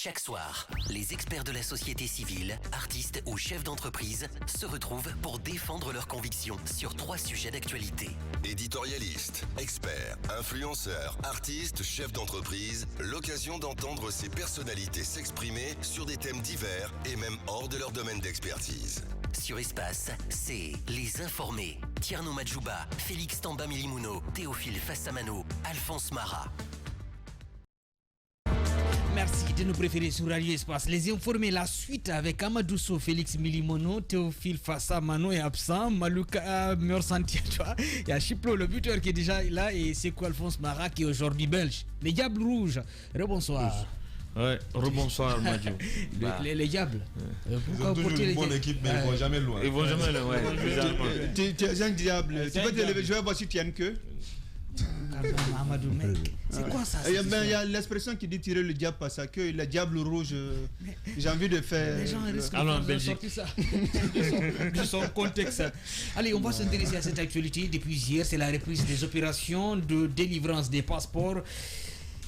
Chaque soir, les experts de la société civile, artistes ou chefs d'entreprise se retrouvent pour défendre leurs convictions sur 3 sujets d'actualité. Éditorialistes, experts, influenceurs, artistes, chefs d'entreprise, l'occasion d'entendre ces personnalités s'exprimer sur des thèmes divers et même hors de leur domaine d'expertise. Sur Espace, c'est Les Informés. Tierno Madjouba, Félix Tamba Milimono, Théophile Fassamano, Alphonse Mara. Merci de nous préférer sur Radio Espace. Les Informés, la suite avec Amadou So, Félix Milimono, Théophile Fassamano est absent, Malouka Meursantia, tu vois. Il y a Chiplo, le buteur qui est déjà là, et c'est quoi Alphonse Mara qui est aujourd'hui belge. Les Diables Rouges, rebonsoir. Ouais, rebonsoir Madjou. Les Diables. Ils ont toujours une bonne équipe, mais ils vont jamais loin. Ils vont jamais loin, ouais. Tu es un diable. Tu peux te lever, je vais voir si tu tiens que. Amadou, mec, c'est quoi ça? Il y a l'expression qui dit tirer le diable par sa queue, le diable rouge. J'ai envie de faire. Les gens risquent de sortir ça de son contexte. Allez, on va s'intéresser à cette actualité. Depuis hier, c'est la reprise des opérations de délivrance des passeports.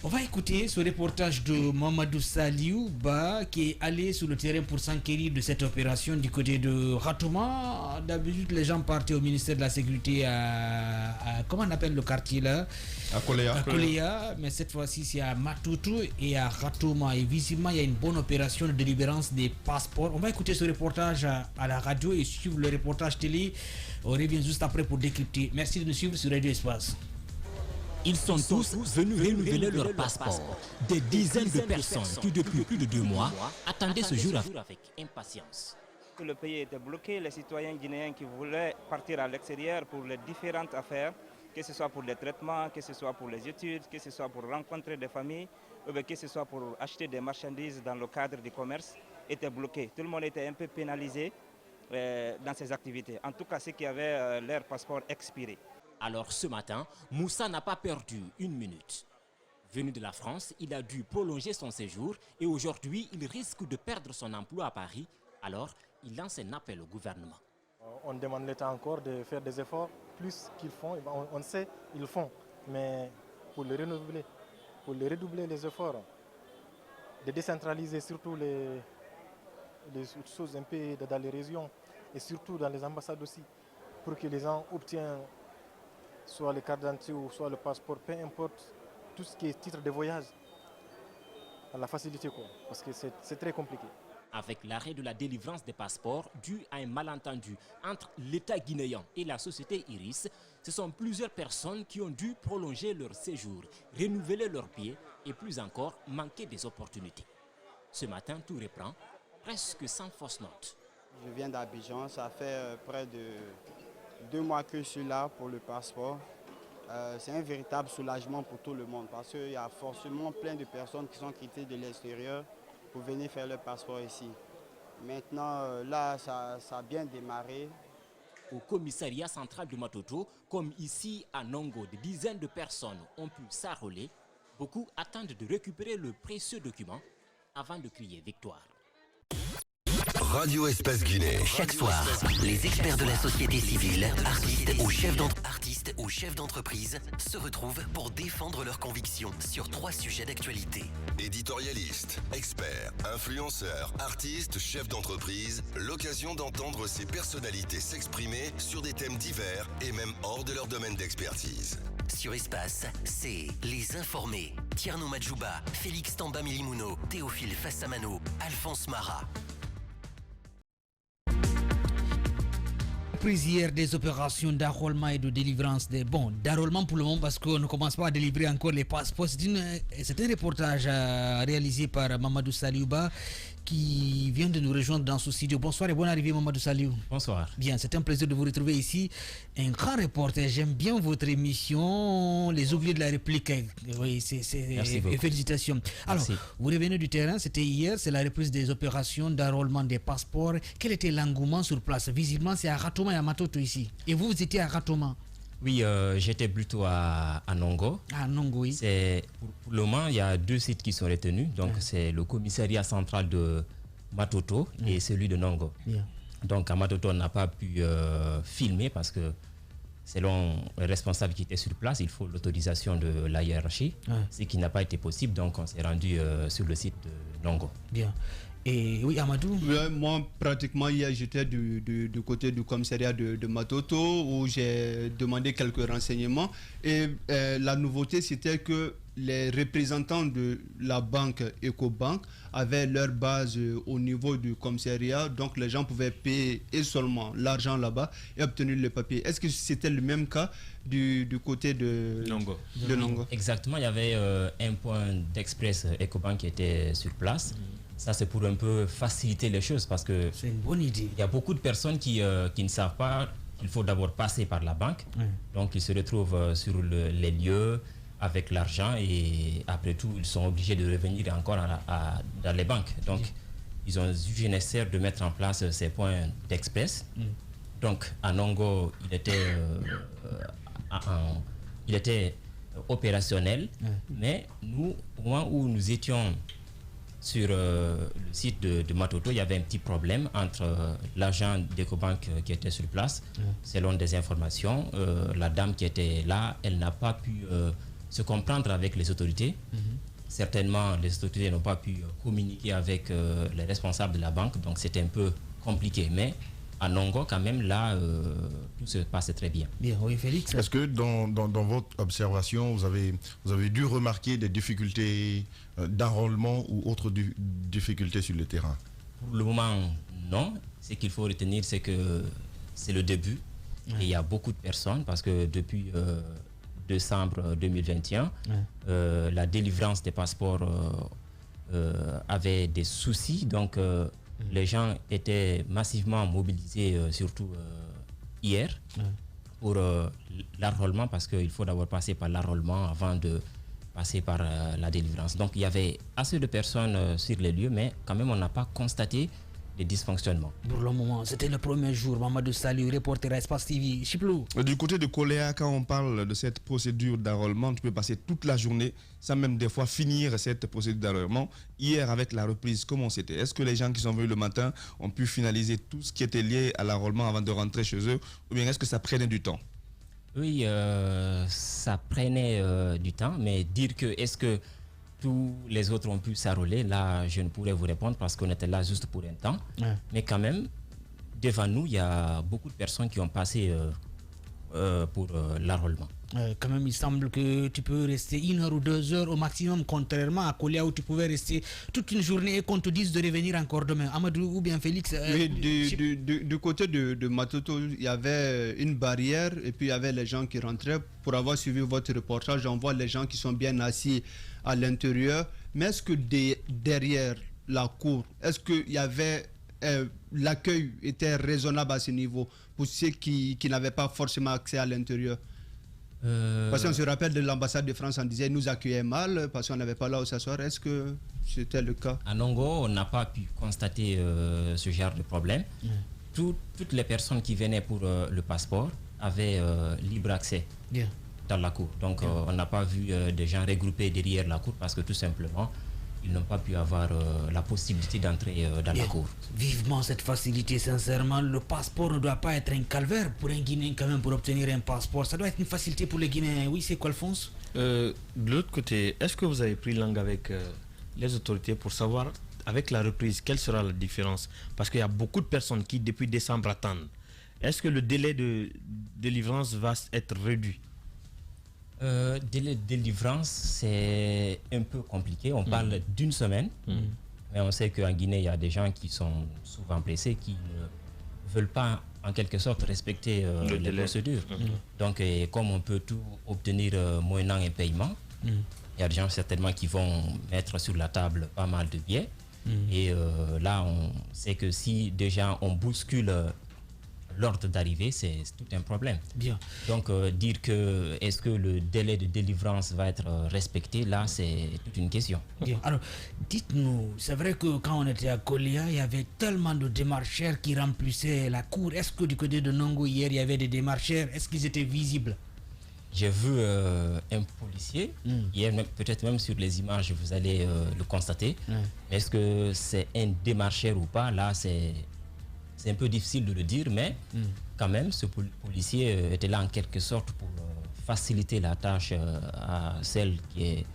On va écouter ce reportage de Mamadou Saliouba qui est allé sur le terrain pour s'enquérir de cette opération du côté de Ratouma. D'habitude, les gens partaient au ministère de la Sécurité à comment on appelle le quartier là? À Koléa. Mais cette fois-ci, c'est à Matoutou et à Ratouma. Et visiblement, il y a une bonne opération de délivrance des passeports. On va écouter ce reportage à la radio et suivre le reportage télé. On revient juste après pour décrypter. Merci de nous suivre sur Radio Espace. Ils sont tous venus renouveler leur passeport. Des dizaines de personnes qui, depuis plus de 2 mois, attendaient ce jour avec impatience. Le pays était bloqué, les citoyens guinéens qui voulaient partir à l'extérieur pour les différentes affaires, que ce soit pour les traitements, que ce soit pour les études, que ce soit pour rencontrer des familles, ou que ce soit pour acheter des marchandises dans le cadre du commerce, étaient bloqués. Tout le monde était un peu pénalisé dans ses activités. En tout cas, ceux qui avaient leur passeport expiré. Alors ce matin, Moussa n'a pas perdu une minute. Venu de la France, il a dû prolonger son séjour et aujourd'hui, il risque de perdre son emploi à Paris. Alors, il lance un appel au gouvernement. On demande l'État encore de faire des efforts, plus qu'ils font, on sait ils font, mais pour les renouveler, pour les redoubler les efforts, de décentraliser surtout les choses un peu dans les régions et surtout dans les ambassades aussi, pour que les gens obtiennent soit le carte d'identité ou soit le passeport, peu importe, tout ce qui est titre de voyage, à la facilité quoi, parce que c'est très compliqué. Avec l'arrêt de la délivrance des passeports dû à un malentendu entre l'État guinéen et la société Iris, ce sont plusieurs personnes qui ont dû prolonger leur séjour, renouveler leurs pieds et plus encore manquer des opportunités. Ce matin, tout reprend, presque sans fausse note. Je viens d'Abidjan, ça fait près de 2 mois que je suis là pour le passeport. C'est un véritable soulagement pour tout le monde parce qu'il y a forcément plein de personnes qui sont quittées de l'extérieur pour venir faire leur passeport ici. Maintenant, là, ça a bien démarré. Au commissariat central de Matoto, comme ici à Nongo, des dizaines de personnes ont pu s'arroler. Beaucoup attendent de récupérer le précieux document avant de crier victoire. Radio Espace Guinée. Chaque soir, les experts de la société civile, artistes ou chefs d'entreprise se retrouvent pour défendre leurs convictions sur 3 sujets d'actualité. Éditorialistes, experts, influenceurs, artistes, chefs d'entreprise, l'occasion d'entendre ces personnalités s'exprimer sur des thèmes divers et même hors de leur domaine d'expertise. Sur Espace, c'est Les Informés. Tierno Madjouba, Félix Tamba Milimono, Théophile Fassamano, Alphonse Mara. Hier des opérations d'enrôlement et de délivrance des bons d'enrôlement pour le moment parce qu'on ne commence pas à délivrer encore les passeports. C'est un reportage réalisé par Mamadou Saliouba qui vient de nous rejoindre dans ce studio. Bonsoir et bonne arrivée Mamadou Saliou. Bonsoir. Bien, c'est un plaisir de vous retrouver ici. Un grand reporter, j'aime bien votre émission, Les Oubliés de la République. Oui, Merci beaucoup. Félicitations. Alors, Merci. vous revenez du terrain, c'était hier, c'est la reprise des opérations d'enrôlement des passeports. Quel était l'engouement sur place? Visiblement, c'est à Ratouma et à Matoto ici. Et vous étiez à Ratouma? Oui, j'étais plutôt à Nongo. À Nongo, oui. Pour le moment, il y a 2 sites qui sont retenus. Donc, c'est le commissariat central de Matoto et celui de Nongo. Bien. Donc, à Matoto, on n'a pas pu filmer parce que selon le responsable qui était sur place, il faut l'autorisation de la hiérarchie, ce qui n'a pas été possible. Donc, on s'est rendu sur le site de Nongo. Bien. Et oui, Amadou? Moi, pratiquement, hier, j'étais du côté du commissariat de Matoto où j'ai demandé quelques renseignements. Et la nouveauté, c'était que les représentants de la banque Ecobank avaient leur base au niveau du commissariat. Donc, les gens pouvaient payer et seulement l'argent là-bas et obtenir le papier. Est-ce que c'était le même cas du côté de Nongo? Exactement, il y avait un point d'express Ecobank qui était sur place. Ça, c'est pour un peu faciliter les choses parce que c'est une bonne idée. Il y a beaucoup de personnes qui ne savent pas qu'il faut d'abord passer par la banque. Donc, ils se retrouvent sur les lieux avec l'argent et après tout, ils sont obligés de revenir encore dans les banques. Donc, ils ont jugé nécessaire de mettre en place ces points d'express. Donc, à Nongo, il était opérationnel, mais nous, au moment où nous étions sur le site de Matoto, il y avait un petit problème entre l'agent d'Ecobank qui était sur place. Selon des informations, la dame qui était là, elle n'a pas pu se comprendre avec les autorités. Certainement, les autorités n'ont pas pu communiquer avec les responsables de la banque, donc c'était un peu compliqué. Mais à Nongo, quand même, là, tout se passe très bien. Bien, oui, Félix. Est-ce que dans votre observation, vous avez dû remarquer des difficultés d'enrôlement ou autres difficultés sur le terrain? Pour le moment, non. Ce qu'il faut retenir, c'est que c'est le début. Et il y a beaucoup de personnes parce que depuis décembre 2021, la délivrance des passeports avait des soucis. Donc, les gens étaient massivement mobilisés, surtout hier, pour l'enrôlement, parce qu'il faut d'abord passer par l'enrôlement avant de passer par la délivrance. Donc il y avait assez de personnes sur les lieux, mais quand même on n'a pas constaté des dysfonctionnements. Pour le moment, c'était le premier jour. Mamadou Saliou, reporter à Espace TV. Chiplou. Du côté de Coléa, quand on parle de cette procédure d'enrôlement, tu peux passer toute la journée sans même des fois finir cette procédure d'enrôlement. Hier, avec la reprise, comment c'était? Est-ce que les gens qui sont venus le matin ont pu finaliser tout ce qui était lié à l'enrôlement avant de rentrer chez eux? Ou bien est-ce que ça prenait du temps? Oui, ça prenait du temps, mais dire que est-ce que tous les autres ont pu s'enrôler, là je ne pourrais vous répondre parce qu'on était là juste pour un temps. Mais quand même, devant nous, il y a beaucoup de personnes qui ont passé pour l'enrôlement. Quand même, il semble que tu peux rester 1 heure ou 2 heures au maximum, contrairement à Coléa où tu pouvais rester toute une journée et qu'on te dise de revenir encore demain. Amadou ou bien Félix? Oui, du côté de Matoto, il y avait une barrière et puis il y avait les gens qui rentraient. Pour avoir suivi votre reportage, on voit les gens qui sont bien assis à l'intérieur. Mais est-ce que derrière la cour, est-ce qu'il y avait... l'accueil était raisonnable à ce niveau pour ceux qui n'avaient pas forcément accès à l'intérieur? Parce qu'on se rappelle de l'ambassade de France, on disait nous accueillait mal parce qu'on n'avait pas là où s'asseoir. Est-ce que c'était le cas? À Nongo, on n'a pas pu constater ce genre de problème. Toutes les personnes qui venaient pour le passeport avaient libre accès dans la cour. Donc on n'a pas vu des gens regroupés derrière la cour parce que tout simplement ils n'ont pas pu avoir la possibilité d'entrer dans la cour. Vivement cette facilité, sincèrement. Le passeport ne doit pas être un calvaire pour un Guinéen quand même pour obtenir un passeport. Ça doit être une facilité pour les Guinéens. Oui, c'est quoi, Alphonse? De l'autre côté, est-ce que vous avez pris langue avec les autorités pour savoir, avec la reprise, quelle sera la différence? Parce qu'il y a beaucoup de personnes qui, depuis décembre, attendent. Est-ce que le délai de délivrance va être réduit? Délai de délivrance, c'est un peu compliqué. On parle d'une semaine, mais on sait qu'en Guinée, il y a des gens qui sont souvent pressés, qui ne veulent pas, en quelque sorte, respecter les procédures. Donc, comme on peut tout obtenir moyennant un paiement, il y a des gens certainement qui vont mettre sur la table pas mal de billets. Et là, on sait que si déjà on bouscule l'ordre d'arrivée, c'est tout un problème. Bien. Donc dire que est-ce que le délai de délivrance va être respecté, là c'est toute une question. Bien. Alors dites-nous, c'est vrai que quand on était à Coléa, il y avait tellement de démarcheurs qui remplissaient la cour. Est-ce que du côté de Nongo hier il y avait des démarcheurs? Est-ce qu'ils étaient visibles? J'ai vu un policier, hier peut-être même sur les images vous allez le constater. Est-ce que c'est un démarcheur ou pas? Là c'est un peu difficile de le dire, mais quand même, ce policier était là en quelque sorte pour faciliter la tâche à celle qui est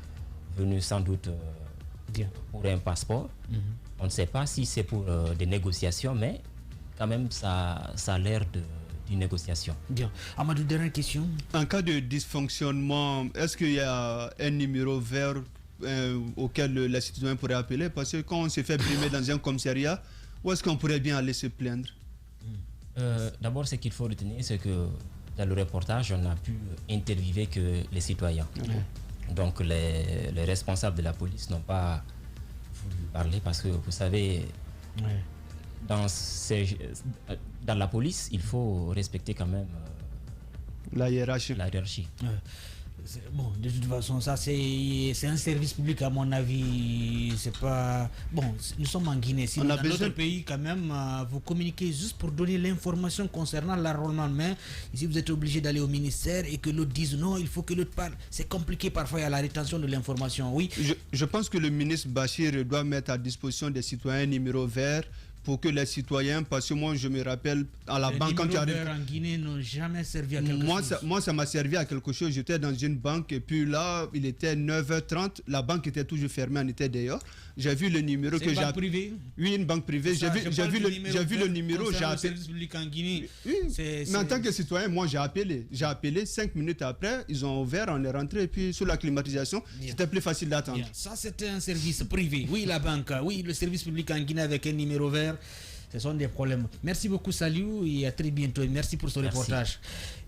venue sans doute pour un passeport. On ne sait pas si c'est pour des négociations, mais quand même, ça a l'air d'une négociation. Bien. Amadou, dernière question. En cas de dysfonctionnement, est-ce qu'il y a un numéro vert auquel les citoyens pourraient appeler? Parce que quand on se fait brimer dans un commissariat, où est-ce qu'on pourrait bien aller se plaindre? D'abord, ce qu'il faut retenir, c'est que dans le reportage, on a pu interviewer que les citoyens. Donc, les responsables de la police n'ont pas voulu parler parce que, vous savez, dans la police, il faut respecter quand même la hiérarchie. Bon, de toute façon, ça c'est un service public à mon avis. C'est pas bon. Nous sommes en Guinée. Si dans d'autres pays, quand même, vous communiquez juste pour donner l'information concernant l'enrôlement. Mais ici, vous êtes obligé d'aller au ministère et que l'autre dise non, il faut que l'autre parle. C'est compliqué parfois à la rétention de l'information. Oui. Je pense que le ministre Bachir doit mettre à disposition des citoyens un numéro vert pour que les citoyens, parce que moi je me rappelle à la banque quand tu arrives en Guinée n'ont jamais servi à quelque chose. Moi ça m'a servi à quelque chose. J'étais dans une banque et puis là il était 9h30, la banque était toujours fermée, on était dehors. J'ai vu le numéro que j'ai. Une banque privée? Oui, une banque privée. J'ai vu le numéro. J'ai appelé. En Guinée. Oui. Mais en tant que citoyen, moi j'ai appelé. J'ai appelé 5 minutes après, ils ont ouvert, on est rentré et puis sur la climatisation, c'était plus facile d'attendre. Ça c'était un service privé. Oui, la banque. Oui, le service public en Guinée avec un numéro vert. Ce sont des problèmes. Merci beaucoup, Saliou, et à très bientôt. Et merci pour ce reportage.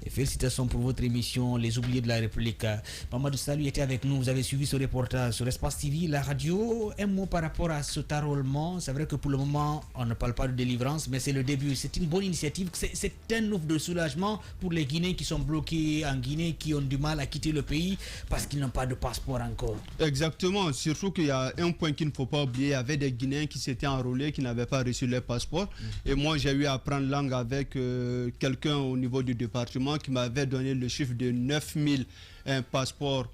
Et félicitations pour votre émission, Les Oubliés de la République. Mamadou Saliou était avec nous. Vous avez suivi ce reportage sur Espace TV, la radio. Un mot par rapport à cet enrôlement. C'est vrai que pour le moment, on ne parle pas de délivrance, mais c'est le début. C'est une bonne initiative. C'est un offre de soulagement pour les Guinéens qui sont bloqués en Guinée, qui ont du mal à quitter le pays parce qu'ils n'ont pas de passeport encore. Exactement. Surtout qu'il y a un point qu'il ne faut pas oublier. Il y avait des Guinéens qui s'étaient enrôlés, qui n'avaient pas reçu leur passeport. Et moi, j'ai eu à prendre langue avec quelqu'un au niveau du département qui m'avait donné le chiffre de 9000 passeports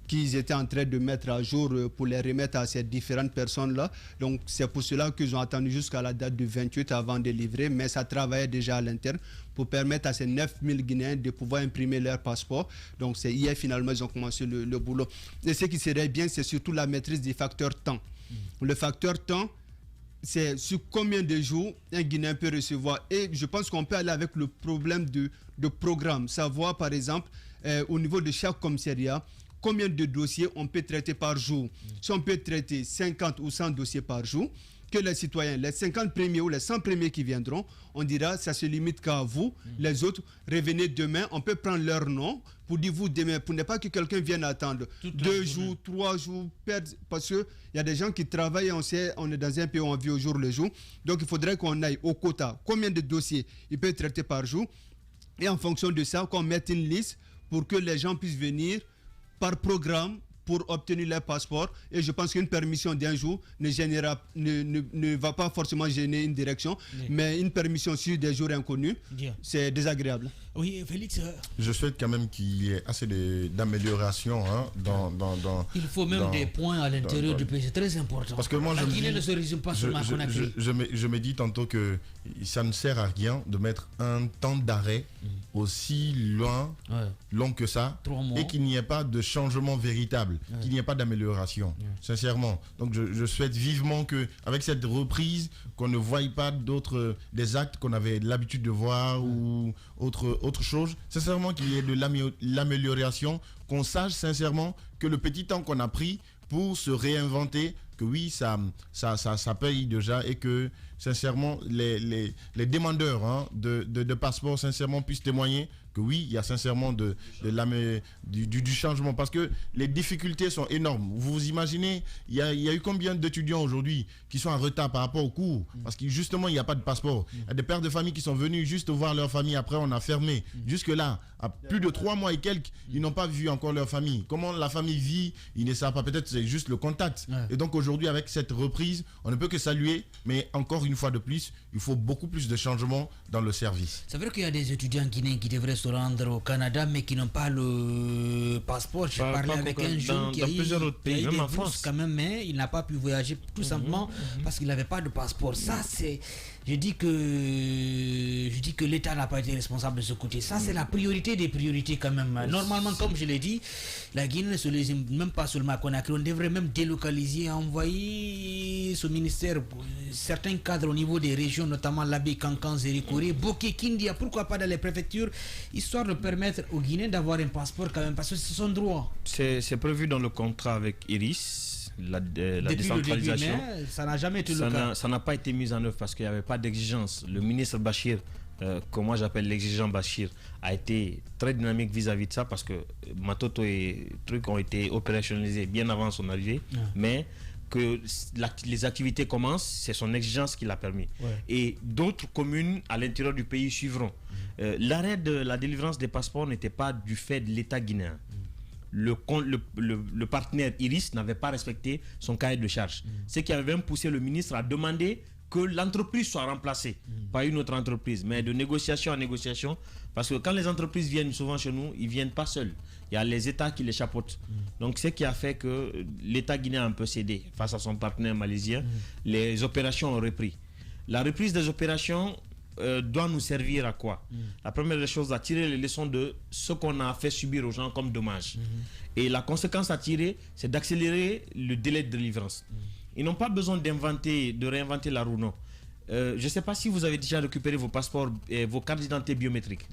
qu'ils étaient en train de mettre à jour pour les remettre à ces différentes personnes-là. Donc, c'est pour cela qu'ils ont attendu jusqu'à la date du 28 avant de livrer, mais ça travaillait déjà à l'interne pour permettre à ces 9000 Guinéens de pouvoir imprimer leur passeport. Donc, c'est hier, finalement, ils ont commencé le boulot. Et ce qui serait bien, c'est surtout la maîtrise du facteur temps. Le facteur temps, c'est sur combien de jours un Guinéen peut recevoir. Et je pense qu'on peut aller avec le problème de programme. Savoir, par exemple, au niveau de chaque commissariat, combien de dossiers on peut traiter par jour. Si on peut traiter 50 ou 100 dossiers par jour, que les citoyens, les 50 premiers ou les 100 premiers qui viendront, on dira, ça se limite qu'à vous. Les autres, revenez demain. On peut prendre leur nom pour dire vous demain, pour ne pas que quelqu'un vienne attendre 2 jours, 3 jours, parce qu'il y a des gens qui travaillent, on sait, on est dans un pays où on vit au jour le jour. Donc, il faudrait qu'on aille au quota. Combien de dossiers il peut traiter par jour? Et en fonction de ça, qu'on mette une liste pour que les gens puissent venir par programme pour obtenir leur passeport. Et je pense qu'une permission d'un jour ne va pas forcément gêner une direction, mais une permission sur des jours inconnus, c'est désagréable. Oui, Félix. Je souhaite quand même qu'il y ait assez d'amélioration dans il faut même des points à l'intérieur du pays, c'est très important. Parce que moi, la Guinée ne se résume pas seulement à Conakry. Je me dis tantôt que ça ne sert à rien de mettre un temps d'arrêt aussi long que ça, et qu'il n'y ait pas de changement véritable, qu'il n'y ait pas d'amélioration, sincèrement. Donc je souhaite vivement qu'avec cette reprise, qu'on ne voie pas des actes qu'on avait l'habitude de voir ou autre chose, sincèrement qu'il y ait de l'amélioration, qu'on sache sincèrement que le petit temps qu'on a pris pour se réinventer, que oui, ça paye déjà, et que sincèrement les demandeurs de passeports sincèrement puissent témoigner que oui, il y a sincèrement du changement, parce que les difficultés sont énormes. Vous imaginez, il y a eu combien d'étudiants aujourd'hui qui sont en retard par rapport au cours, parce que justement il n'y a pas de passeport. Il y a des pères de famille qui sont venus juste voir leur famille, après on a fermé. Jusque-là, à plus de 3 mois et quelques, ils n'ont pas vu encore leur famille. Comment la famille vit, ils ne savent pas, peut-être c'est juste le contact. Et donc aujourd'hui, avec cette reprise, on ne peut que saluer, mais encore une fois de plus, il faut beaucoup plus de changements dans le service. C'est vrai qu'il y a des étudiants guinéens qui devraient se rendre au Canada, mais qui n'ont pas le passeport. J'ai parlé avec un jeune qui a eu des bourses quand même, mais il n'a pas pu voyager tout simplement parce qu'il n'avait pas de passeport. Ça, c'est... Je dis que l'État n'a pas été responsable de ce côté. Ça, c'est la priorité des priorités quand même. Normalement, comme je l'ai dit, la Guinée ne se lésine même pas seulement à Conakry. On devrait même délocaliser, envoyer ce ministère, certains cadres au niveau des régions, notamment l'Abbé Cancan, Zérikore, Boké, Kindia, pourquoi pas dans les préfectures, histoire de permettre aux Guinéens d'avoir un passeport quand même, parce que c'est son droit. C'est prévu dans le contrat avec Iris. La décentralisation, le début, ça n'a jamais été le cas. Ça n'a pas été mis en œuvre parce qu'il n'y avait pas d'exigence. Le ministre Bachir, que moi j'appelle l'exigeant Bachir, a été très dynamique vis-à-vis de ça parce que Matoto et trucs ont été opérationnalisés bien avant son arrivée, mais que les activités commencent, c'est son exigence qui l'a permis. Et d'autres communes à l'intérieur du pays suivront. L'arrêt de la délivrance des passeports n'était pas du fait de l'État guinéen. Le partenaire Iris n'avait pas respecté son cahier de charge. Ce qui avait même poussé le ministre à demander que l'entreprise soit remplacée par une autre entreprise, mais de négociation en négociation, parce que quand les entreprises viennent souvent chez nous, ils ne viennent pas seuls. Il y a les États qui les chapeautent. Donc ce qui a fait que l'État guinéen a un peu cédé face à son partenaire malaisien. Les opérations ont repris. La reprise des opérations doit nous servir à quoi? La première des choses, à tirer les leçons de ce qu'on a fait subir aux gens comme dommage. Et la conséquence à tirer, c'est d'accélérer le délai de délivrance. Ils n'ont pas besoin de réinventer la roue, non. Je ne sais pas si vous avez déjà récupéré vos passeports et vos cartes d'identité biométriques.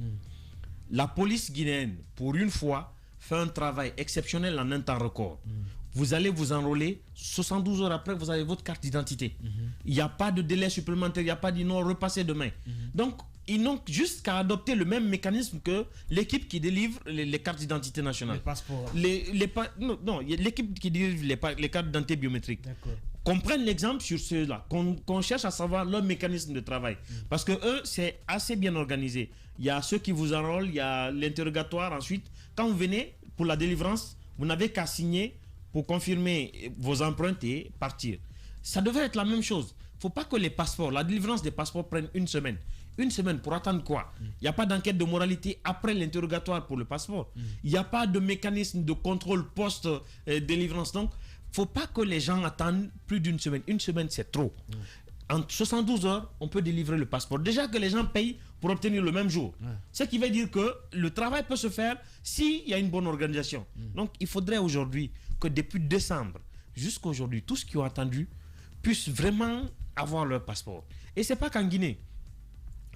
La police guinéenne, pour une fois, fait un travail exceptionnel en un temps record. Vous allez vous enrôler, 72 heures après, vous avez votre carte d'identité. Il n'y a pas de délai supplémentaire, il n'y a pas de non, repassez demain. Donc, ils n'ont juste qu'à adopter le même mécanisme que l'équipe qui délivre les cartes d'identité nationales. Les passeports. L'équipe qui délivre les cartes d'identité biométriques. Qu'on prenne l'exemple sur ceux-là, qu'on cherche à savoir leur mécanisme de travail. Parce que eux, c'est assez bien organisé. Il y a ceux qui vous enrôlent, il y a l'interrogatoire. Ensuite, quand vous venez pour la délivrance, vous n'avez qu'à signer pour confirmer vos empreintes et partir. Ça devrait être la même chose. Il ne faut pas que les passeports, la délivrance des passeports prenne une semaine. Une semaine pour attendre quoi? Il n'y a pas d'enquête de moralité après l'interrogatoire pour le passeport. Il n'y a pas de mécanisme de contrôle post-délivrance. Donc, il ne faut pas que les gens attendent plus d'une semaine. Une semaine, c'est trop. En 72 heures, on peut délivrer le passeport. Déjà que les gens payent pour obtenir le même jour. Ce qui veut dire que le travail peut se faire s'il y a une bonne organisation. Donc, il faudrait aujourd'hui que depuis décembre jusqu'à aujourd'hui, tous ceux qui ont attendu puissent vraiment avoir leur passeport. Et ce n'est pas qu'en Guinée.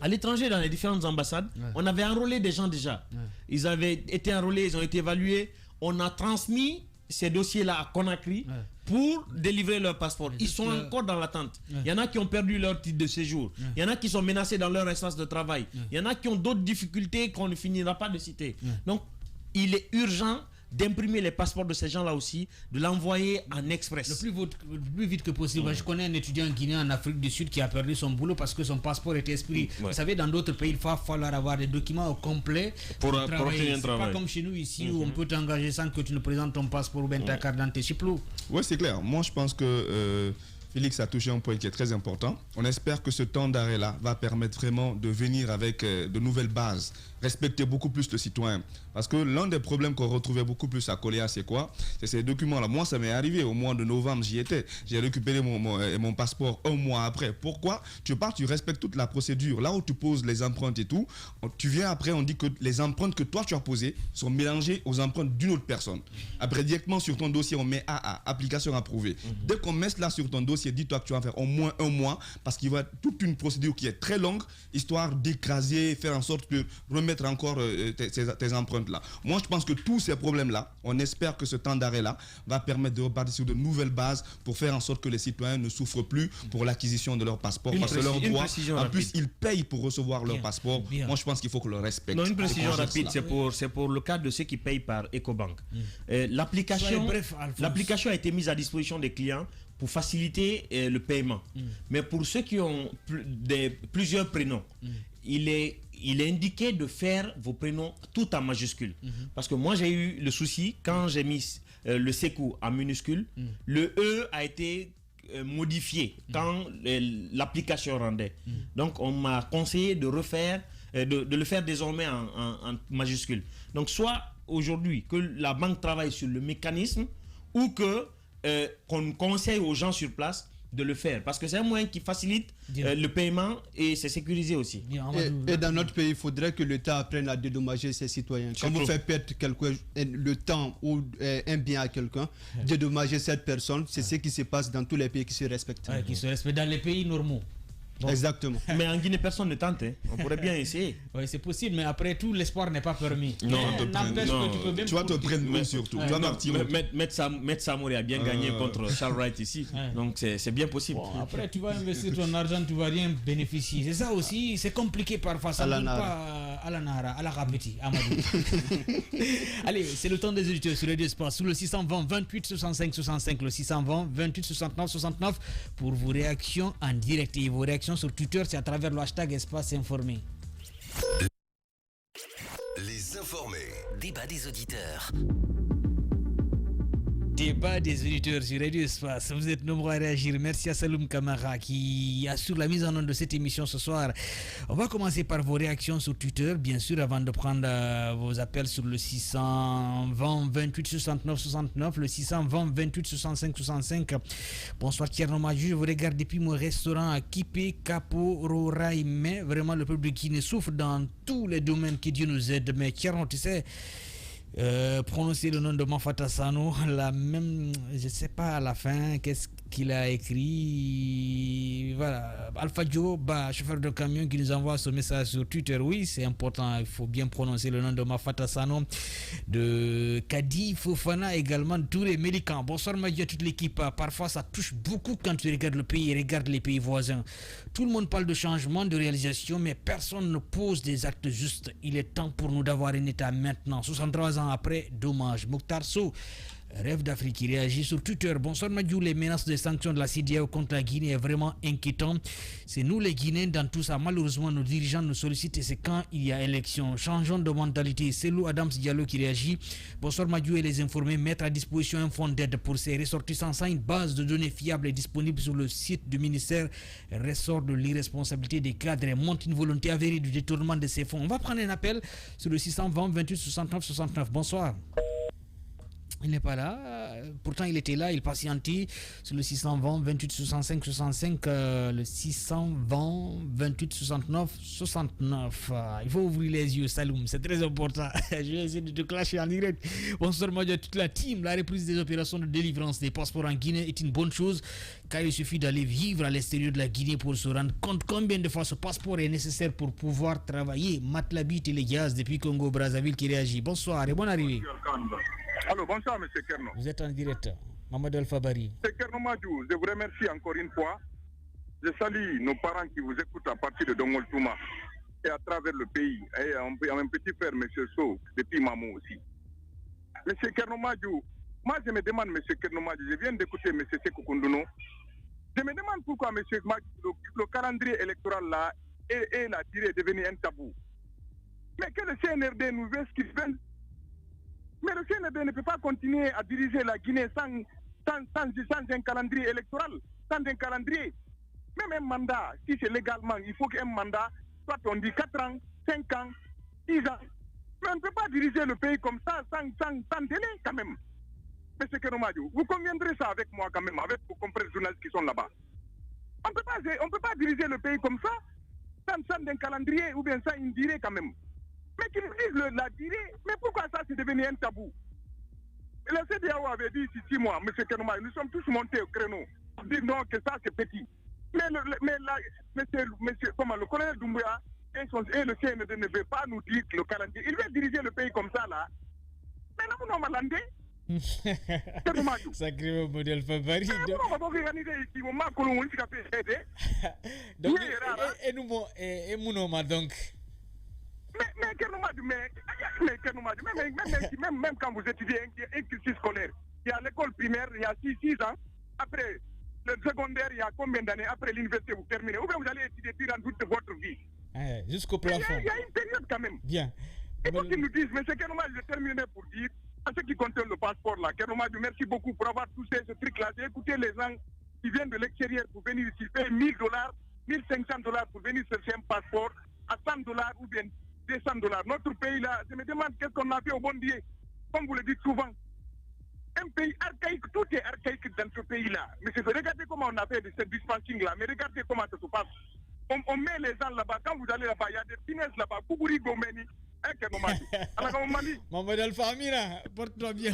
À l'étranger, dans les différentes ambassades, on avait enrôlé des gens déjà. Ils avaient été enrôlés, ils ont été évalués. On a transmis ces dossiers-là à Conakry pour délivrer leur passeport. Ils sont encore dans l'attente. Il y en a qui ont perdu leur titre de séjour. Il y en a qui sont menacés dans leur espace de travail. Il y en a qui ont d'autres difficultés qu'on ne finira pas de citer. Donc, il est urgent d'imprimer les passeports de ces gens-là aussi, de l'envoyer en express. Le plus vite que possible. Je connais un étudiant guinéen en Afrique du Sud qui a perdu son boulot parce que son passeport était expiré. Vous savez, dans d'autres pays, il va falloir avoir des documents au complet pour travailler. C'est pas comme chez nous ici où on peut t'engager sans que tu ne présentes ton passeport ou bien ta carte d'identité. C'est plus. Oui, c'est clair. Moi, je pense que Félix a touché un point qui est très important. On espère que ce temps d'arrêt-là va permettre vraiment de venir avec de nouvelles bases, respecter beaucoup plus le citoyen. Parce que l'un des problèmes qu'on retrouvait beaucoup plus à Coléa, c'est quoi? C'est ces documents-là. Moi, ça m'est arrivé au mois de novembre, j'y étais. J'ai récupéré mon passeport un mois après. Pourquoi? Tu pars, tu respectes toute la procédure. Là où tu poses les empreintes et tout, tu viens après, on dit que les empreintes que toi tu as posées sont mélangées aux empreintes d'une autre personne. Après, directement sur ton dossier, on met AA, application approuvée. Dès qu'on met cela sur ton dossier, dis-toi que tu vas faire au moins un mois parce qu'il va y avoir toute une procédure qui est très longue, histoire d'écraser, faire en sorte de remettre encore tes empreintes là. Moi, je pense que tous ces problèmes-là, on espère que ce temps d'arrêt-là va permettre de repartir sur de nouvelles bases pour faire en sorte que les citoyens ne souffrent plus pour l'acquisition de leur passeport. Parce que leur droit, en plus, ils payent pour recevoir leur passeport. Moi, je pense qu'il faut que le respecte. Non, une précision rapide, c'est pour le cas de ceux qui payent par Ecobank. L'application a été mise à disposition des clients pour faciliter le paiement. Mais pour ceux qui ont plusieurs prénoms, il est indiqué de faire vos prénoms tout en majuscule. Parce que moi, j'ai eu le souci, quand j'ai mis le Sekou en minuscule, le E a été modifié quand l'application rendait. Donc, on m'a conseillé de refaire de le faire désormais en majuscule. Donc soit aujourd'hui que la banque travaille sur le mécanisme ou que qu'on conseille aux gens sur place de le faire, parce que c'est un moyen qui facilite le paiement et c'est sécurisé aussi. Et dans notre pays, il faudrait que l'État apprenne à dédommager ses citoyens. Quand vous faites perdre le temps ou un bien à quelqu'un, dédommager cette personne, c'est ce qui se passe dans tous les pays qui se respectent. Qui se respectent dans les pays normaux. Bon. Exactement. Mais en Guinée, personne ne tente. Hein. On pourrait bien essayer. Oui, c'est possible, mais après tout, l'espoir n'est pas permis. Non, tu vas te prendre surtout. Tu vas partir. Maître Samori a bien gagné contre Charles Wright ici. Donc c'est bien possible. Bon, après, tu vas investir ton argent, tu ne vas rien bénéficier. C'est ça aussi, c'est compliqué parfois. Ça ne donne pas à la Nara, à la Rapeti, Amadou. Allez, c'est le temps des auditeurs sur Radio Espace. Sous le 620 28 65 65, le 620 28 69 69 pour vos réactions en direct et vos réactions sur Twitter, c'est à travers le hashtag Espace Informé. Les informés. Débat des auditeurs. Débat des auditeurs sur Radio Espace. Vous êtes nombreux à réagir. Merci à Saloum Kamara qui assure la mise en œuvre de cette émission ce soir. On va commencer par vos réactions sur Twitter, bien sûr, avant de prendre vos appels sur le 620 28 69 69, le 620 28 65 65. Bonsoir Thierno Maju, je vous regarde depuis mon restaurant à Kipé, Capo, Roraï, mais vraiment le peuple qui ne souffre dans tous les domaines, que Dieu nous aide. Mais Thierno, tu sais, prononcer le nom de Mafata Sano, la même, je sais pas à la fin qu'est-ce qu'il a écrit. Voilà, Alpha Joe, chauffeur de camion, qui nous envoie ce message sur Twitter. Oui, c'est important, il faut bien prononcer le nom de Mafata Sano, de Kadi Fofana également, de tous les médicaments. Bonsoir Madia, toute l'équipe. Parfois ça touche beaucoup quand tu regardes le pays et regardes les pays voisins. Tout le monde parle de changement, de réalisation, mais personne ne pose des actes justes. Il est temps pour nous d'avoir un État maintenant. 63 ans après, dommage. Mokhtar Sow, Rêve d'Afrique, qui réagit sur Twitter. Bonsoir Madiou, les menaces de sanctions de la CEDEAO contre la Guinée est vraiment inquiétant. C'est nous les Guinéens dans tout ça. Malheureusement, nos dirigeants nous sollicitent et c'est quand il y a élection. Changeons de mentalité. C'est Lou Adams Diallo qui réagit. Bonsoir Madiou et les informés. Mettre à disposition un fonds d'aide pour ces ressortissants sans une base de données fiable et disponible sur le site du ministère ressort de l'irresponsabilité des cadres et montre une volonté avérée du détournement de ces fonds. On va prendre un appel sur le 620 28 69 69. Bonsoir. Il n'est pas là, pourtant il était là, il patientait sur le 620 28 65 65, le 620 28 69 69. Il faut ouvrir les yeux, Saloum, c'est très important. Je vais essayer de te clasher en direct. Bonsoir Madia, toute la team. La reprise des opérations de délivrance des passeports en Guinée est une bonne chose, car il suffit d'aller vivre à l'extérieur de la Guinée pour se rendre compte combien de fois ce passeport est nécessaire pour pouvoir travailler. Matlabit et les gaz depuis Congo-Brazzaville qui réagit. Bonsoir et bonne arrivée. Alors, bonsoir, M. Kerno. Vous êtes en direct, Mamadou Alfabari. M. Kerno Madjou, je vous remercie encore une fois. Je salue nos parents qui vous écoutent à partir de Dongol Touma et à travers le pays. Et un petit frère, M. Sow, depuis Mamou aussi. M. Kerno Madjou, moi je me demande, M. Kerno Madjou, je viens d'écouter M. Sekou Koundouno. Je me demande pourquoi, M. Madjou, le calendrier électoral là et la durée est devenu un tabou. Mais que le CNRD nous veut ce qu'il veut. Mais le CNRD ne peut pas continuer à diriger la Guinée sans un calendrier électoral, sans un calendrier. Même un mandat, si c'est légalement, il faut qu'un mandat, soit on dit 4 ans, 5 ans, 10 ans. Mais on ne peut pas diriger le pays comme ça, sans délai quand même. M. Keromadou, vous conviendrez ça avec moi quand même, avec vos confrères journalistes qui sont là-bas. On ne peut pas diriger le pays comme ça, sans un calendrier ou bien sans une durée quand même. Mais qu'ils disent la durée, mais pourquoi ça c'est devenu un tabou? La CEDEAO avait dit ici 6 mois, M. Kenoma, nous sommes tous montés au créneau pour dire non, que ça c'est petit. Mais le colonel Doumbouya et le CND ne veut pas nous dire le calendrier. Il veut diriger le pays comme ça là. Mais là, nous sommes malandés. Sacré modèle Fabari. Et nous donc. Même quand vous étudiez un cursus scolaire, il y a l'école primaire, il y a 6 ans, après le secondaire, il y a combien d'années, après l'université vous terminez, ou bien vous allez étudier durant toute votre vie. Jusqu'au plafond. Il y a une période quand même. Bien. Et pour qu'ils nous disent, mais c'est Kenoma, je terminé pour dire, à ceux qui concerne le passeport là, Kenoma, merci beaucoup pour avoir touché ce truc-là. J'ai écouté les gens qui viennent de l'extérieur pour venir ici, payer $1000, $1500 pour venir chercher un passeport à $100 ou bien $200. Notre pays là, je me demande qu'est-ce qu'on a fait au bon Dieu. Comme vous le dites souvent, un pays archaïque, tout est archaïque dans ce pays-là. Mais regardez comment on a fait de ce dispensing-là, mais regardez comment ça se passe. On met les gens là-bas, quand vous allez là-bas, il y a des finesses là-bas, Koukouri Gomeni, Maman Alfamira, porte-toi bien.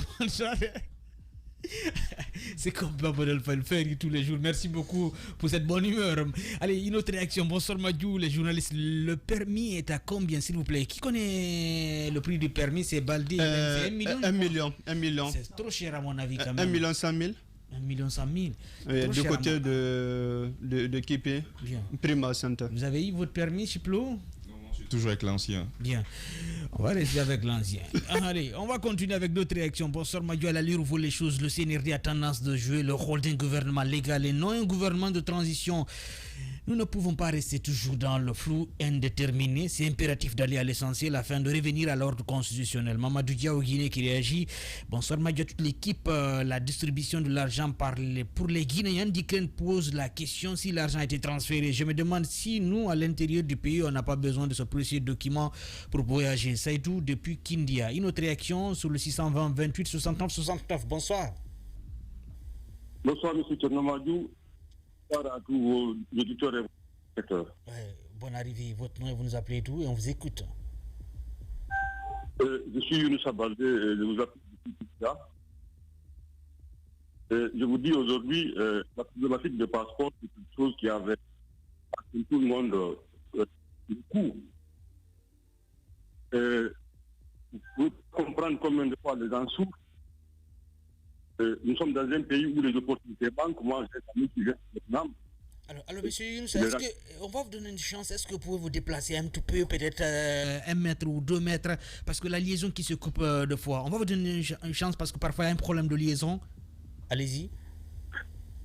C'est comme Maman Alfa le fait tous les jours. Merci beaucoup pour cette bonne humeur. Allez, une autre réaction. Bonsoir Madjou, les journalistes. Le permis est à combien, s'il vous plaît? Qui connaît le prix du permis? C'est Baldé. C'est 1 million. 1 million. C'est trop cher à mon avis quand même. 1 million 100 000. 1 million 100 000. Oui, du côté de Kipé, Prima Center. Vous avez eu votre permis, Chiplo? Toujours avec l'ancien. Bien. On va rester avec l'ancien. Allez, on va continuer avec d'autres réactions. Bonsoir Madjou, à la lire où les choses. Le CNRD a tendance de jouer le rôle d'un gouvernement légal et non un gouvernement de transition. Nous ne pouvons pas rester toujours dans le flou indéterminé. C'est impératif d'aller à l'essentiel afin de revenir à l'ordre constitutionnel. Mamadou Dia au Guinée qui réagit. Bonsoir Madjou, toute l'équipe. La distribution de l'argent pour les Guinéens d'Ukraine pose la question si l'argent a été transféré. Je me demande si nous, à l'intérieur du pays, on n'a pas besoin de ce précieux document pour voyager. Saïdou depuis Kindia. Une autre réaction sur le 620 28 69 69. Bonsoir. Bonsoir M. Tchernomadou. Bonsoir à tous vos auditeurs et spectateurs. Bonne arrivée. Votre nom, vous nous appelez tout et on vous écoute. Je suis Younous Abaldé et je vous appelle depuis là. Je vous dis aujourd'hui, la problématique de passeport, c'est quelque chose qui avait à tout le monde du coup. Vous comprendre combien de fois les gens souffrent. Nous sommes dans un pays où les opportunités manquent. Moi, j'ai des amis qui viennent du Vietnam. Alors monsieur Younous, on va vous donner une chance. Est-ce que vous pouvez vous déplacer un tout peu, peut-être 1 mètre ou 2 mètres, parce que la liaison qui se coupe de fois. On va vous donner une chance parce que parfois il y a un problème de liaison. Allez-y.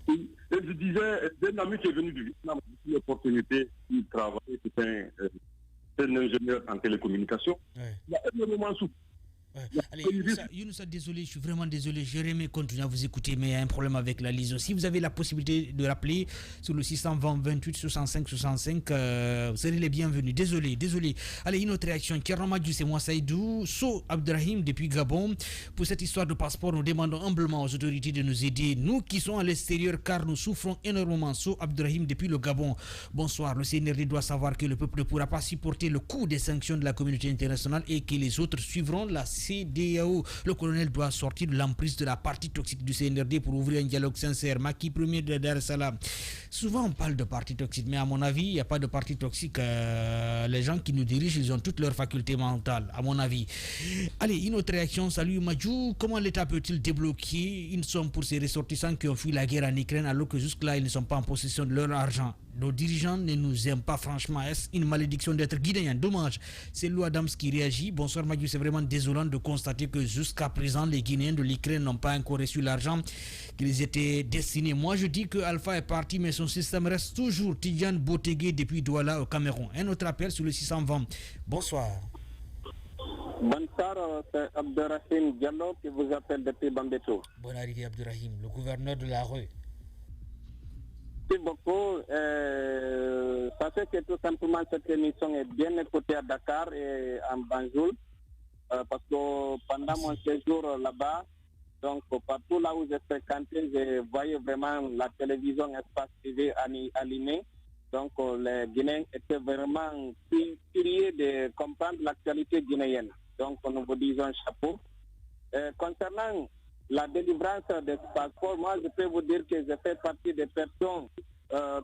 Et je disais, j'ai un ami qui est venu du Vietnam, une opportunité, il travaille, c'est un ingénieur en télécommunication. Ouais. Il a énormément souffert. Ouais. Allez, Younous, désolé, je suis vraiment désolé. J'aimerais continuer à vous écouter, mais il y a un problème avec la liaison. Si vous avez la possibilité de rappeler sur le 620 28 65 65, vous serez les bienvenus. Désolé. Allez, une autre réaction. Keramadjou, c'est moi, Saïdou. So Abdrahim, depuis Gabon. Pour cette histoire de passeport, nous demandons humblement aux autorités de nous aider. Nous qui sommes à l'extérieur, car nous souffrons énormément. So Abdrahim, depuis le Gabon. Bonsoir. Le CNRD doit savoir que le peuple ne pourra pas supporter le coût des sanctions de la communauté internationale et que les autres suivront la CEDEAO. Le colonel doit sortir de l'emprise de la partie toxique du CNRD pour ouvrir un dialogue sincère. Maki premier de Dar es Salaam. Souvent on parle de partie toxique, mais à mon avis, il n'y a pas de partie toxique. Les gens qui nous dirigent, ils ont toutes leurs facultés mentales, à mon avis. Allez, une autre réaction. Salut Madjou. Comment l'État peut-il débloquer une somme pour ces ressortissants qui ont fui la guerre en Ukraine alors que jusque-là, ils ne sont pas en possession de leur argent? Nos dirigeants ne nous aiment pas, franchement. Est-ce une malédiction d'être guinéen? Dommage. C'est Lou Adams qui réagit. Bonsoir Madjou, c'est vraiment désolant de constater que jusqu'à présent, les Guinéens de l'Ukraine n'ont pas encore reçu l'argent qu'ils étaient destinés. Moi, je dis que Alpha est parti, mais son système reste toujours. Tidjane Botegué depuis Douala au Cameroun. Un autre appel sur le 620. Bonsoir. Bonsoir, c'est Abderrahim Diallo qui vous appelle depuis Bambeto. Bonne arrivée Abderrahim, le gouverneur de la rue. Merci beaucoup. Sachez que tout simplement cette émission est bien écoutée à Dakar et en Banjul parce que pendant mon séjour là-bas, donc partout là où j'ai fréquenté, je voyais vraiment la télévision espace TV allumée. Donc les Guinéens étaient vraiment curieux de comprendre l'actualité guinéenne. Donc nous vous disons chapeau. Concernant la délivrance des passeports, moi je peux vous dire que je fais partie des personnes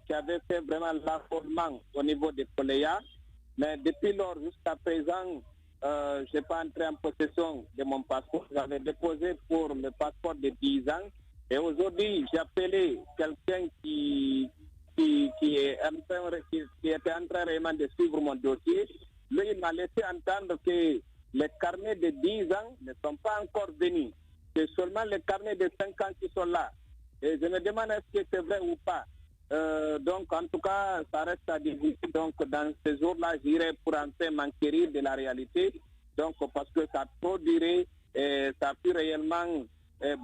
qui avaient fait vraiment l'affolement au niveau des Coléas. Mais depuis lors jusqu'à présent, je n'ai pas entré en possession de mon passeport. J'avais déposé pour le passeport de 10 ans. Et aujourd'hui, j'ai appelé quelqu'un qui était en train vraiment de suivre mon dossier. Lui, il m'a laissé entendre que les carnets de 10 ans ne sont pas encore venus. C'est seulement les carnets de 5 ans qui sont là. Et je me demande est-ce que c'est vrai ou pas. Donc, en tout cas, ça reste à discuter. Donc, dans ces jours-là, j'irai pour enfin m'enquérir de la réalité. Donc, parce que ça a trop duré et ça a pu réellement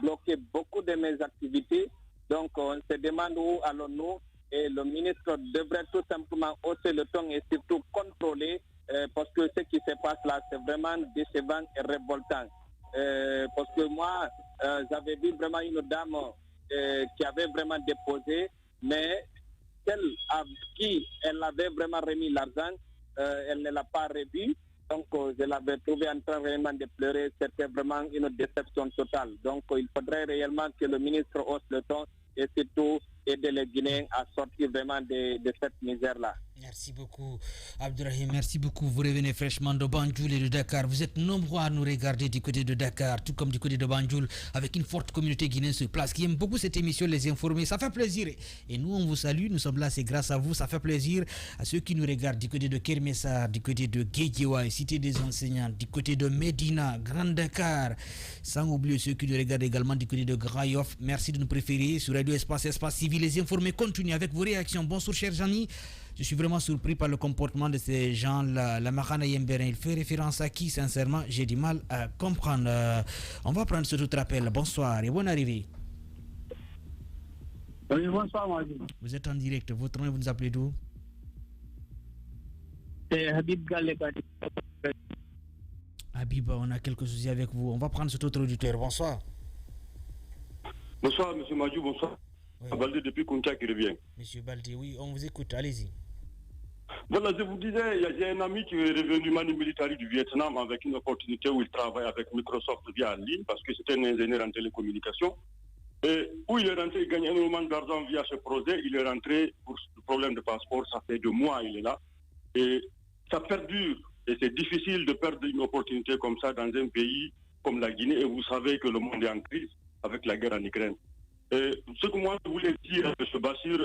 bloquer beaucoup de mes activités. Donc, on se demande où allons-nous. et le ministre devrait tout simplement hausser le ton et surtout contrôler, parce que ce qui se passe là, c'est vraiment décevant et révoltant. Parce que moi, j'avais vu vraiment une dame qui avait vraiment déposé, mais celle à qui elle avait vraiment remis l'argent, elle ne l'a pas revu. Donc, je l'avais trouvé en train réellement de pleurer. C'était vraiment une déception totale. Donc, il faudrait réellement que le ministre hausse le ton et surtout aider les Guinéens à sortir vraiment de cette misère-là. Merci beaucoup, Abdourahim. Merci beaucoup. Vous revenez fraîchement de Banjul et de Dakar. Vous êtes nombreux à nous regarder du côté de Dakar, tout comme du côté de Banjul, avec une forte communauté guinéenne sur place qui aime beaucoup cette émission, Les Informés. Ça fait plaisir. Et nous, on vous salue. Nous sommes là, c'est grâce à vous. Ça fait plaisir à ceux qui nous regardent du côté de Kermessar, du côté de Guédiawaye, Cité des Enseignants, du côté de Médina, Grand Dakar. Sans oublier ceux qui nous regardent également du côté de Grand Yoff. Merci de nous préférer sur Radio Espace Civil. Les Informés continuent avec vos réactions. Bonsoir, cher Jani. Je suis vraiment surpris par le comportement de ces gens-là. La Mahana Yemberin, il fait référence à qui, sincèrement, j'ai du mal à comprendre. On va prendre ce tout rappel. Bonsoir et bonne arrivée. Oui, bonsoir, Madi. Vous êtes en direct. Votre nom, vous nous appelez d'où? C'est Habib Galeba. Habib, on a quelques soucis avec vous. On va prendre cet autre auditeur. Bonsoir. Bonsoir, M. Madjou, bonsoir. Oui. Balde depuis Kunta qui revient. Monsieur Balde, oui, on vous écoute. Allez-y. Voilà, je vous disais, j'ai un ami qui est revenu Manu Militari du Vietnam avec une opportunité où il travaille avec Microsoft via ligne parce que c'était un ingénieur en télécommunication. Et où il est rentré, il gagne énormément d'argent via ce projet. Il est rentré pour le problème de passeport, ça fait 2 mois, il est là. Et ça perdure. Et c'est difficile de perdre une opportunité comme ça dans un pays comme la Guinée. Et vous savez que le monde est en crise avec la guerre en Ukraine. Et ce que moi je voulais dire à M. Bassir,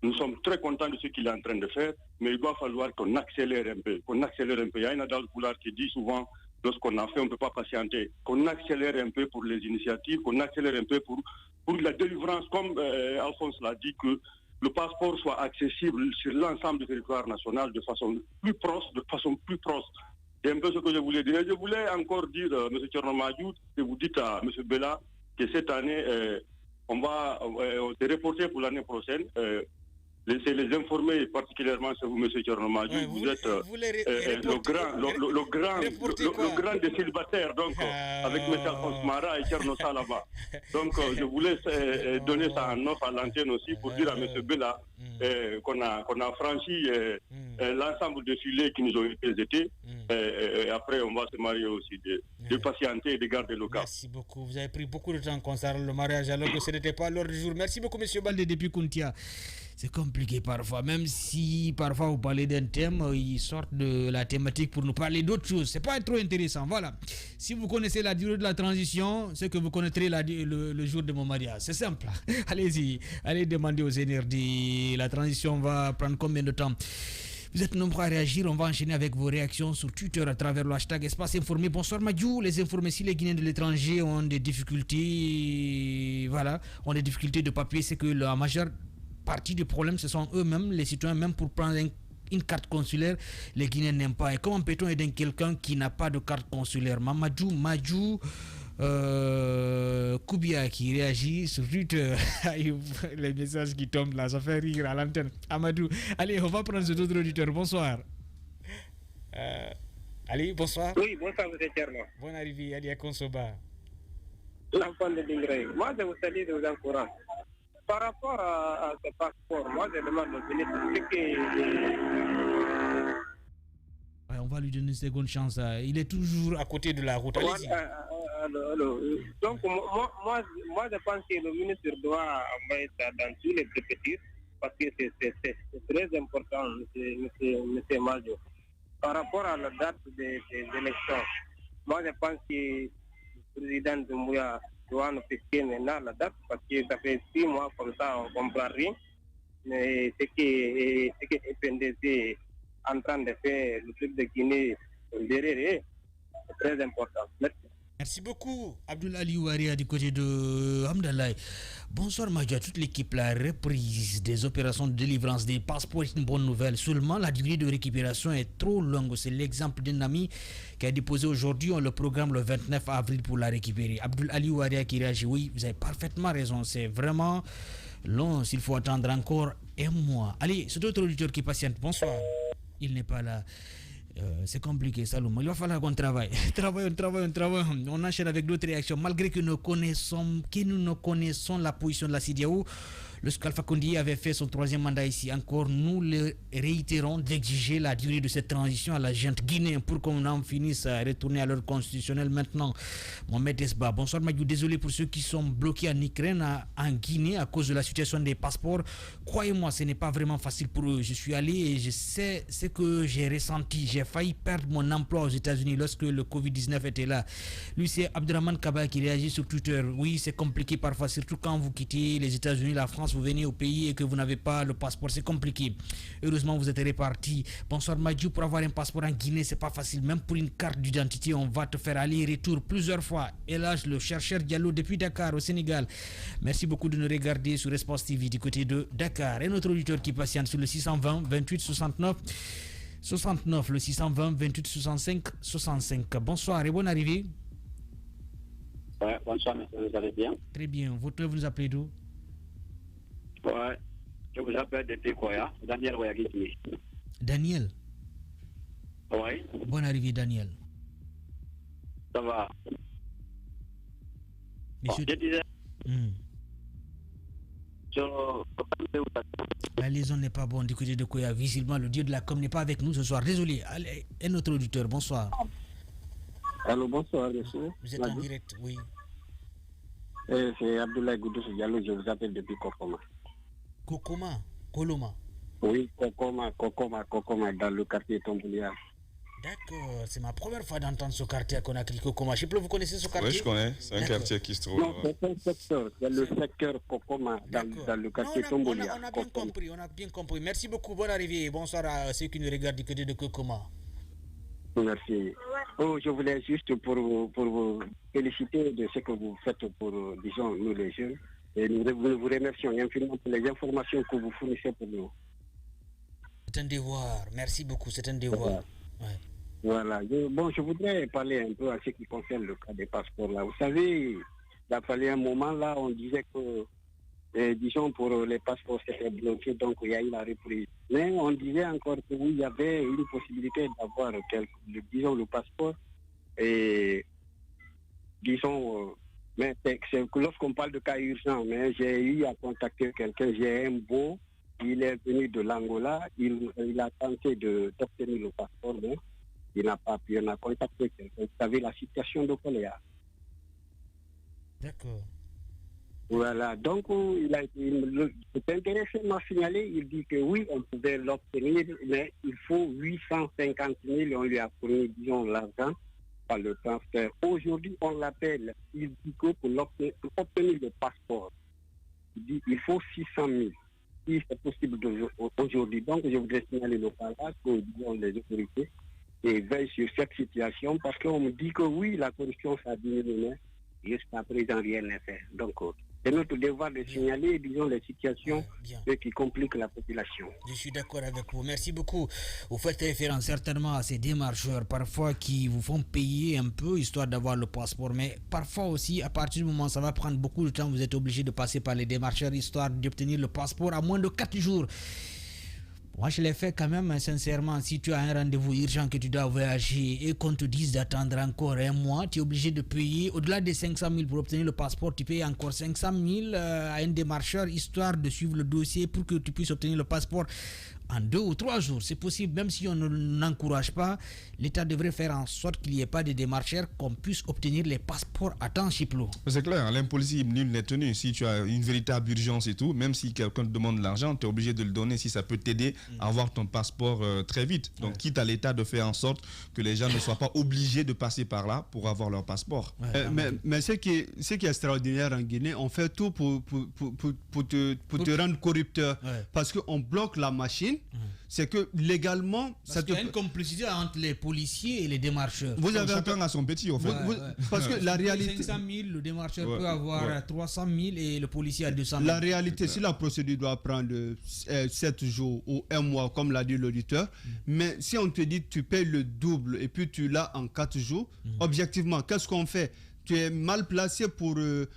nous sommes très contents de ce qu'il est en train de faire, mais il doit falloir qu'on accélère un peu. Il y a une Adal Goulard qui dit souvent, lorsqu'on a fait, on ne peut pas patienter. Qu'on accélère un peu pour les initiatives, qu'on accélère un peu pour la délivrance, comme Alphonse l'a dit, que le passeport soit accessible sur l'ensemble du territoire national de façon plus proche. C'est un peu ce que je voulais dire. Je voulais encore dire, M. Tchernomadjou, que vous dites à M. Bella que cette année, on va se reporter pour l'année prochaine. Laissez les informer, particulièrement sur vous, M. Tchernomadjou. Ouais, vous êtes le grand des célibataires, donc avec M. Alphonse Mara et Tcherno Salaba. Donc je vous laisse donner ça en offre à l'antenne aussi pour dire à M. Bella qu'on a franchi l'ensemble des filets qui nous ont été jetés. Et après, on va se marier aussi, de patienter et de garder le cap. Merci beaucoup. Vous avez pris beaucoup de temps concernant le mariage alors que ce n'était pas l'heure du jour. Merci beaucoup, M. Balde, depuis Kuntia. C'est compliqué parfois, même si parfois vous parlez d'un thème, ils sortent de la thématique pour nous parler d'autres choses. C'est pas trop intéressant. Voilà. Si vous connaissez la durée de la transition, c'est que vous connaîtrez le jour de mon mariage. C'est simple. Allez-y, allez demander aux énergies. La transition va prendre combien de temps? Vous êtes nombreux à réagir. On va enchaîner avec vos réactions sur Twitter à travers le hashtag Espace Informé. Bonsoir Madjou. Les informés, si les Guinéens de l'étranger ont des difficultés, ont des difficultés de papier, c'est que la majeure partie du problème, ce sont eux-mêmes, les citoyens, même pour prendre une carte consulaire, les Guinéens n'aiment pas. Et comment peut-on aider quelqu'un qui n'a pas de carte consulaire? Madjou Koubia qui réagit sur Twitter. Les messages qui tombent là, ça fait rire à l'antenne. Amadou, allez, on va prendre cet autre auditeur. Bonsoir. Allez, bonsoir. Oui, bonsoir, M. Tcherno. Bonne arrivée, Ali Akonsoba. L'enfant de Dingré. Moi, je vous salue de vous encourager. Par rapport à ce passeport, moi je demande au ministre on va lui donner une seconde chance. Il est toujours à côté de la route. Allez-y. Donc moi je pense que le ministre doit envoyer ça dans tous les préfectures parce que c'est très important, M. Madjou. Par rapport à la date des élections, moi je pense que le président de Mouya doit nous fixer maintenant la date parce que ça fait 6 mois comme ça, on ne comprend rien. Mais ce que FNDC en train de faire, le truc de Guinée, derrière, c'est très important. Merci. Merci beaucoup, Abdoul Ali Ouaria du côté de Hamdallah. Bonsoir Madjou, à toute l'équipe. La reprise des opérations de délivrance des passeports est une bonne nouvelle. Seulement, la durée de récupération est trop longue. C'est l'exemple d'un ami qui a déposé aujourd'hui. On le programme le 29 avril pour la récupérer. Abdoul Ali Ouaria qui réagit. Oui, vous avez parfaitement raison. C'est vraiment long s'il faut attendre encore un mois. Allez, c'est d'autres auditeurs qui patientent. Bonsoir. Il n'est pas là. C'est compliqué, Saloum. Il va falloir qu'on travaille. Travaillons. On enchaîne avec d'autres réactions. Malgré que nous ne connaissons la position de la CEDEAO, lorsque Alpha Condé avait fait son 3e mandat ici, encore nous le réitérons d'exiger la durée de cette transition à la junte guinéenne pour qu'on en finisse à retourner à l'ordre constitutionnel maintenant. Mohamed Esba, bonsoir Madjou, désolé pour ceux qui sont bloqués en Ukraine, en Guinée à cause de la situation des passeports. Croyez-moi, ce n'est pas vraiment facile pour eux. Je suis allé et je sais ce que j'ai ressenti. J'ai failli perdre mon emploi aux États-Unis lorsque le Covid-19 était là. Lui, c'est Abdraman Kaba qui réagit sur Twitter. Oui, c'est compliqué parfois, surtout quand vous quittez les États-Unis, la France, vous venez au pays et que vous n'avez pas le passeport, c'est compliqué. Heureusement, vous êtes répartis. Bonsoir Madjou, pour avoir un passeport en Guinée, c'est pas facile. Même pour une carte d'identité, on va te faire aller-retour plusieurs fois. Et là, le chercheur Diallo depuis Dakar, au Sénégal. Merci beaucoup de nous regarder sur Response TV du côté de Dakar. Et notre auditeur qui patiente sur le 620 28 69, le 620 28 65. Bonsoir et bonne arrivée. Ouais, bonsoir, monsieur, vous allez bien? Très bien. Vous nous appelez d'où? Ouais, je vous appelle depuis Koya, Daniel Wayagiti. Daniel? Oui. Bonne arrivée, Daniel. Ça va. Monsieur... Bon, je disais... La liaison n'est pas bonne du côté de Koya. Visiblement, le dieu de la com n'est pas avec nous ce soir. Désolé. Allez, un autre auditeur, bonsoir. Allô, bonsoir, monsieur. Vous êtes en direct, oui. C'est Abdoulaye Goudou Diallo, je vous appelle depuis Kokoma. Koloma. Oui, Kokoma, dans le quartier Tomboulia. D'accord, c'est ma première fois d'entendre ce quartier à Conakry, Kokoma. Je sais pas, vous connaissez ce quartier? Oui, je connais, c'est un quartier qui se trouve... Non, c'est un secteur, c'est le secteur Kokoma, dans le quartier Tomboulia. On a bien compris. Merci beaucoup, bonne arrivée et bonsoir à ceux qui nous regardent du côté de Kokoma. Merci. Je voulais juste pour vous féliciter de ce que vous faites pour, disons, nous les jeunes. Et nous vous remercions infiniment pour les informations que vous fournissez pour nous. C'est un devoir. Merci beaucoup, c'est un devoir. Ouais. Voilà. Je voudrais parler un peu à ce qui concerne le cas des passeports là. Vous savez, il a fallu un moment là, on disait que, disons, pour les passeports, c'était bloqué, donc il y a eu la reprise. Mais on disait encore que oui, il y avait une possibilité d'avoir, disons, le passeport. Et, disons, mais c'est que lorsqu'on parle de cas urgents, mais j'ai eu à contacter quelqu'un, j'ai un beau, il est venu de l'Angola, il a tenté d'obtenir le passeport, mais il n'a pas pu, on a contacté quelqu'un. Vous savez, la situation de Coléa. D'accord. Voilà, donc c'est intéressant m'a signalé, il dit que oui, on pouvait l'obtenir, mais il faut 850 000, on lui a fourni, disons, l'argent par le transfert. Aujourd'hui, on l'appelle, il dit que pour obtenir le passeport, il dit qu'il faut 600 000. Si c'est possible aujourd'hui. Donc, je voudrais signaler le parage que, disons, les autorités et veillent sur cette situation parce qu'on me dit que oui, la corruption, ça diminue, mais jusqu'à présent, rien n'est fait. Donc, c'est notre devoir de signaler, disons, les situations qui compliquent la population. Je suis d'accord avec vous. Merci beaucoup. Vous faites référence certainement à ces démarcheurs, parfois qui vous font payer un peu, histoire d'avoir le passeport. Mais parfois aussi, à partir du moment où ça va prendre beaucoup de temps, vous êtes obligé de passer par les démarcheurs, histoire d'obtenir le passeport à moins de 4 jours. Moi, je l'ai fait quand même, sincèrement. Si tu as un rendez-vous urgent que tu dois voyager et qu'on te dise d'attendre encore un mois, tu es obligé de payer au-delà des 500 000 pour obtenir le passeport. Tu payes encore 500 000 à un démarcheur, histoire de suivre le dossier pour que tu puisses obtenir le passeport en 2 ou 3 jours. C'est possible, même si on n'encourage pas, l'État devrait faire en sorte qu'il n'y ait pas de démarcheurs, qu'on puisse obtenir les passeports à temps, Chiplo. C'est clair, l'impossible, nul n'est tenu. Si tu as une véritable urgence et tout, même si quelqu'un te demande de l'argent, tu es obligé de le donner si ça peut t'aider à avoir ton passeport très vite. Donc, quitte à l'État de faire en sorte que les gens ne soient pas obligés de passer par là pour avoir leur passeport. Mais ce qui est extraordinaire en Guinée, on fait tout pour te rendre corrupteur. Parce qu'on bloque la machine. C'est que légalement... Parce qu'il y a une complicité entre les policiers et les démarcheurs. Vous avez chacun à son petit, en fait. Parce que la réalité... 500 000, le démarcheur peut avoir 300 000 et le policier a 200 000. La réalité, si la procédure doit prendre 7 jours ou 1 mois, comme l'a dit l'auditeur, mais si on te dit tu payes le double et puis tu l'as en 4 jours, objectivement, qu'est-ce qu'on fait? tu es mal placé pour le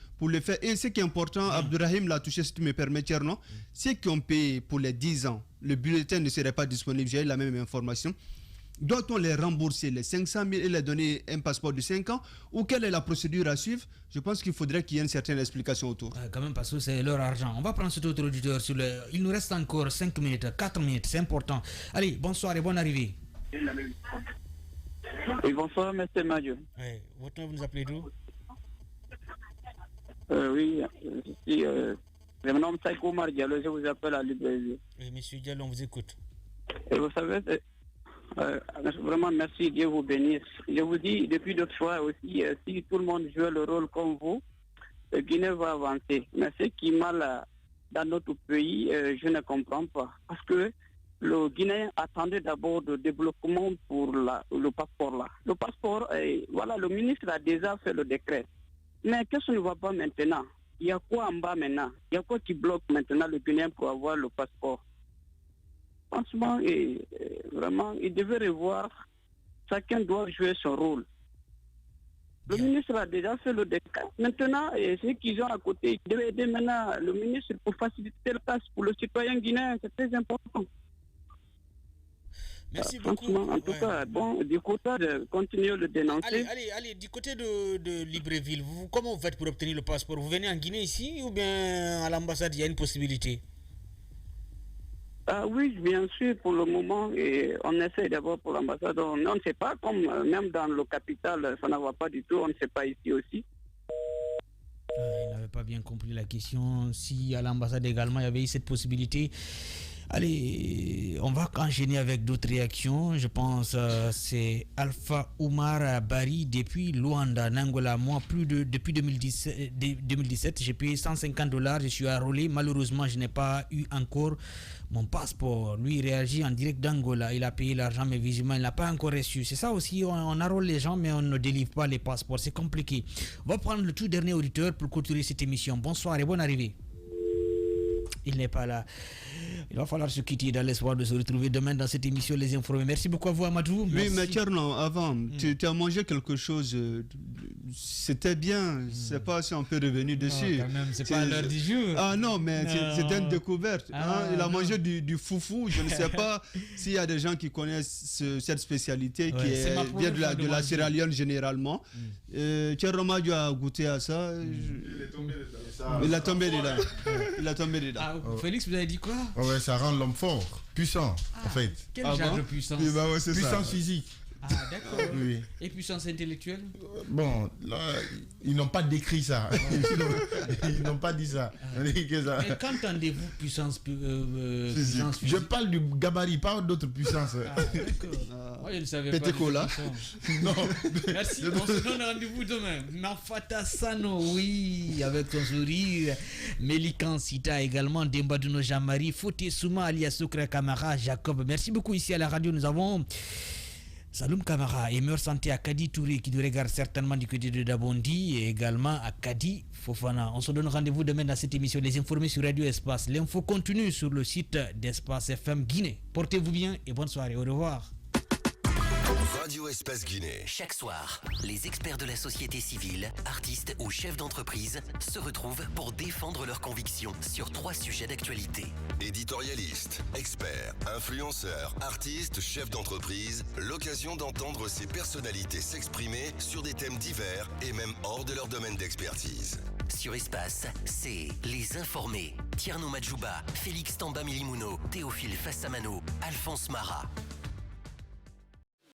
faire. Et ce qui est important, Abdourahim l'a touché, si tu me permets, Tierno, ceux qui ont payé pour les 10 ans, le bulletin ne serait pas disponible, j'ai eu la même information. Doit-on les rembourser les 500 000 et les donner un passeport de 5 ans, ou quelle est la procédure à suivre? Je pense qu'il faudrait qu'il y ait une certaine explication autour. Quand même, parce que c'est leur argent. On va prendre cet autre auditeur. Il nous reste encore 5 minutes, 4 minutes, c'est important. Allez, bonsoir et bonne arrivée. Oui, bonsoir, M. Madio. Oui, votre nom, vous nous appelez d'où? Oui, je suis... mon nom est Saïko Omar Diallo, je vous appelle à Libreville. Oui, monsieur Diallo, on vous écoute. Et vous savez, vraiment merci, Dieu vous bénisse. Je vous dis depuis d'autres fois aussi, si tout le monde joue le rôle comme vous, le Guinée va avancer. Mais ce qui est mal dans notre pays, je ne comprends pas. Parce que le Guinéen attendait d'abord le développement pour le passeport là. Le passeport, voilà, le ministre a déjà fait le décret. Mais qu'est-ce qu'on ne voit pas maintenant? Il y a quoi en bas maintenant? Il y a quoi qui bloque maintenant le Guinéen pour avoir le passeport? Franchement, vraiment, il devait revoir. Chacun doit jouer son rôle. Le ministre a déjà fait le décret. Maintenant, ceux qui ont à côté, ils devaient aider maintenant le ministre pour faciliter le tâche pour le citoyen guinéen. C'est très important. Merci beaucoup. En tout cas, bon, du côté de continuer le dénoncer. Allez, du côté de Libreville, comment vous faites pour obtenir le passeport? Vous venez en Guinée ici ou bien à l'ambassade, il y a une possibilité? Oui, bien sûr, pour le moment, et on essaie d'abord pour l'ambassade. On ne sait pas, comme même dans le capital, ça n'en va pas du tout, on ne sait pas ici aussi. Il n'avait pas bien compris la question. Si à l'ambassade également, il y avait eu cette possibilité. Allez, on va enchaîner avec d'autres réactions. Je pense c'est Alpha Oumar Bari depuis Luanda, Angola. Moi, depuis 2017, j'ai payé $150. Je suis enrôlé. Malheureusement, je n'ai pas eu encore mon passeport. Lui, il réagit en direct d'Angola. Il a payé l'argent, mais visiblement, il n'a pas encore reçu. C'est ça aussi, on enrôle les gens, mais on ne délivre pas les passeports. C'est compliqué. On va prendre le tout dernier auditeur pour clôturer cette émission. Bonsoir et bonne arrivée. Il n'est pas là. Il va falloir se quitter dans l'espoir de se retrouver demain dans cette émission Les Informés. Merci beaucoup à vous, Amadou. Oui, mais Tierno, avant, tu as mangé quelque chose. C'était bien. Je ne sais pas si on peut revenir dessus. Quand même, c'est pas l'heure du jour. Ah non, mais c'était une découverte. Il a mangé du foufou. Je ne sais pas s'il y a des gens qui connaissent cette spécialité qui vient de la Sierra Leone généralement. Tierno Madio a goûté à ça. Il a tombé dedans. Il a tombé dedans. Félix, vous avez dit quoi? Ouais, ça rend l'homme fort, puissant, en fait. Quel genre de puissance? Oui, bah ouais, puissance physique. Ah, d'accord. Oui. Et puissance intellectuelle? Bon, là, ils n'ont pas décrit ça. Ils n'ont pas dit ça. Et qu'entendez-vous puissance physique? Je parle du gabarit, pas d'autres puissances. Ah, d'accord. Moi, je ne savais pas. Cola. Non. Merci. On se donne rendez-vous demain. Mafata Sano, oui, avec ton sourire. Melikan Sita également. Dembadouno Jamari. Foté Souma alias Sokra Kamara. Jacob. Merci beaucoup. Ici à la radio, nous avons Saloum Kamara et meilleure santé à Kadi Touré qui nous regarde certainement du côté de Dabondi et également à Kadi Fofana. On se donne rendez-vous demain dans cette émission Les Informés sur Radio Espace. L'info continue sur le site d'Espace FM Guinée. Portez-vous bien et bonne soirée. Au revoir. Radio Espace Guinée. Chaque soir, les experts de la société civile, artistes ou chefs d'entreprise se retrouvent pour défendre leurs convictions sur 3 sujets d'actualité. Éditorialistes, experts, influenceurs, artistes, chefs d'entreprise, l'occasion d'entendre ces personnalités s'exprimer sur des thèmes divers et même hors de leur domaine d'expertise. Sur Espace, c'est Les Informés. Tierno Madjouba, Félix Tamba Milimuno, Théophile Fassamano, Alphonse Mara.